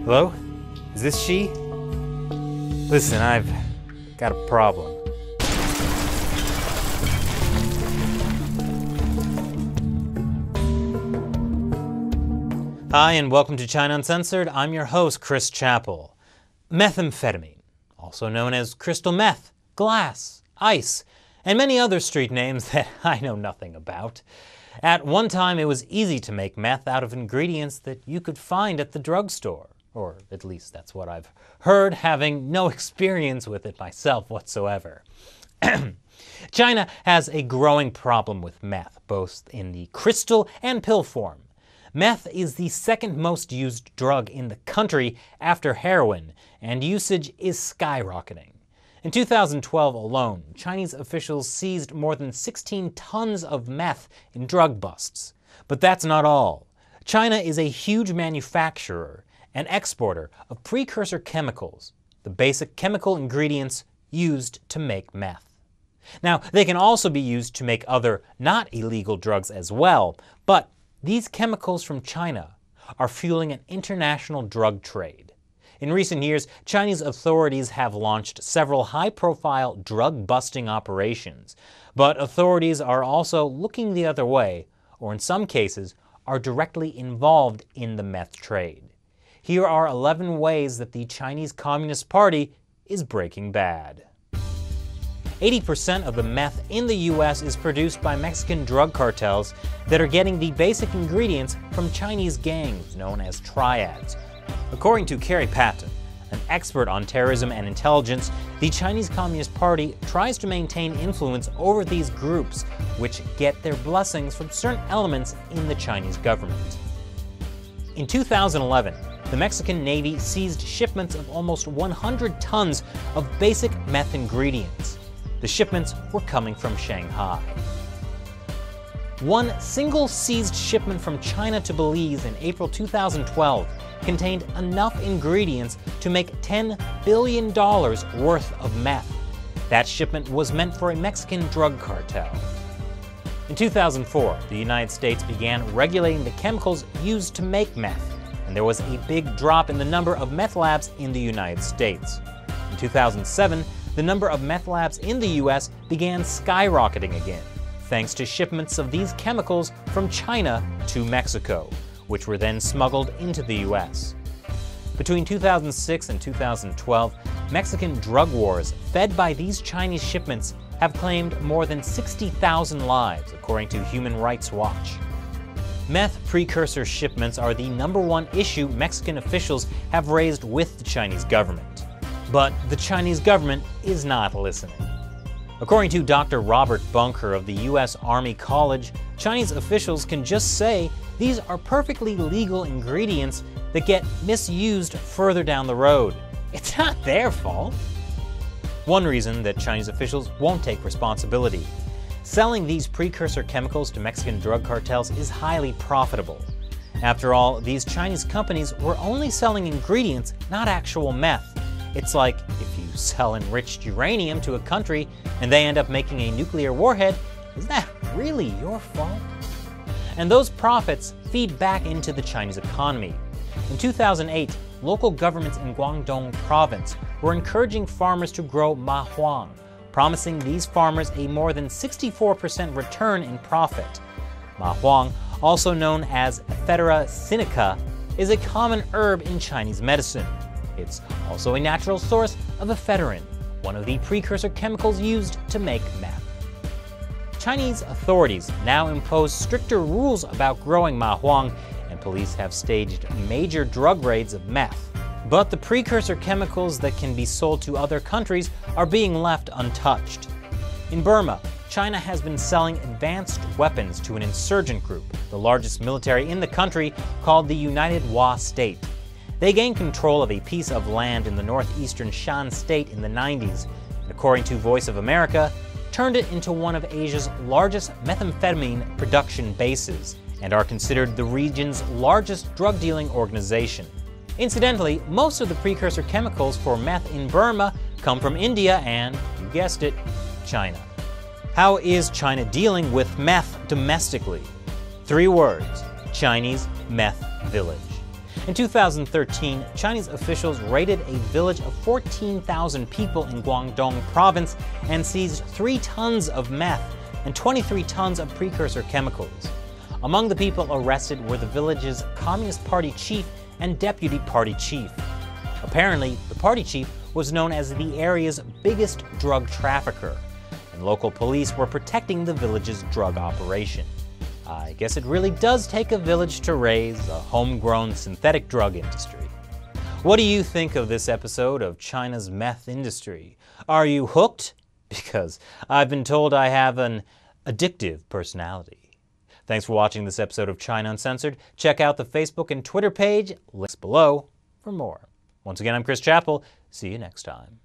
Hello? Is this she? Listen, I've got a problem. Hi, and welcome to China Uncensored. I'm your host, Chris Chappell. Methamphetamine, also known as crystal meth, glass, ice, and many other street names that I know nothing about. At one time, it was easy to make meth out of ingredients that you could find at the drugstore. Or at least that's what I've heard, having no experience with it myself whatsoever. China has a growing problem with meth, both in the crystal and pill form. Meth is the second most used drug in the country after heroin, and usage is skyrocketing. In 2012 alone, Chinese officials seized more than 16 tons of meth in drug busts. But that's not all. China is a huge manufacturer and exporter of precursor chemicals, the basic chemical ingredients used to make meth. Now, they can also be used to make other not illegal drugs as well, but these chemicals from China are fueling an international drug trade. In recent years, Chinese authorities have launched several high-profile drug-busting operations, but authorities are also looking the other way, or in some cases, are directly involved in the meth trade. Here are 11 ways that the Chinese Communist Party is breaking bad. 80% of the meth in the US is produced by Mexican drug cartels that are getting the basic ingredients from Chinese gangs known as triads. According to Carrie Patton, an expert on terrorism and intelligence, the Chinese Communist Party tries to maintain influence over these groups, which get their blessings from certain elements in the Chinese government. In 2011, the Mexican Navy seized shipments of almost 100 tons of basic meth ingredients. The shipments were coming from Shanghai. One single seized shipment from China to Belize in April 2012 contained enough ingredients to make $10 billion worth of meth. That shipment was meant for a Mexican drug cartel. In 2004, the United States began regulating the chemicals used to make meth, and there was a big drop in the number of meth labs in the United States. In 2007, the number of meth labs in the US began skyrocketing again, thanks to shipments of these chemicals from China to Mexico, which were then smuggled into the US. Between 2006 and 2012, Mexican drug wars fed by these Chinese shipments have claimed more than 60,000 lives, according to Human Rights Watch. Meth precursor shipments are the #1 issue Mexican officials have raised with the Chinese government. But the Chinese government is not listening. According to Dr. Robert Bunker of the U.S. Army College, Chinese officials can just say these are perfectly legal ingredients that get misused further down the road. It's not their fault. One reason that Chinese officials won't take responsibility. Selling these precursor chemicals to Mexican drug cartels is highly profitable. After all, these Chinese companies were only selling ingredients, not actual meth. It's like if you sell enriched uranium to a country and they end up making a nuclear warhead, is that really your fault? And those profits feed back into the Chinese economy. In 2008, local governments in Guangdong province were encouraging farmers to grow ma huang, promising these farmers a more than 64% return in profit. Ma huang, also known as Ephedra sinica, is a common herb in Chinese medicine. It's also a natural source of ephedrine, one of the precursor chemicals used to make meth. Chinese authorities now impose stricter rules about growing ma huang, and police have staged major drug raids of meth. But the precursor chemicals that can be sold to other countries are being left untouched. In Burma, China has been selling advanced weapons to an insurgent group, the largest military in the country, called the United Wa State. They gained control of a piece of land in the northeastern Shan state in the 90s, and according to Voice of America, turned it into one of Asia's largest methamphetamine production bases, and are considered the region's largest drug-dealing organization. Incidentally, most of the precursor chemicals for meth in Burma come from India and, you guessed it, China. How is China dealing with meth domestically? 3 words: Chinese meth village. In 2013, Chinese officials raided a village of 14,000 people in Guangdong province and seized 3 tons of meth and 23 tons of precursor chemicals. Among the people arrested were the village's Communist Party chief and deputy party chief. Apparently, the party chief was known as the area's biggest drug trafficker, and local police were protecting the village's drug operation. I guess it really does take a village to raise a homegrown synthetic drug industry. What do you think of this episode of China's meth industry? Are you hooked? Because I've been told I have an addictive personality. Thanks for watching this episode of China Uncensored. Check out the Facebook and Twitter page, links below, for more. Once again, I'm Chris Chappell. See you next time.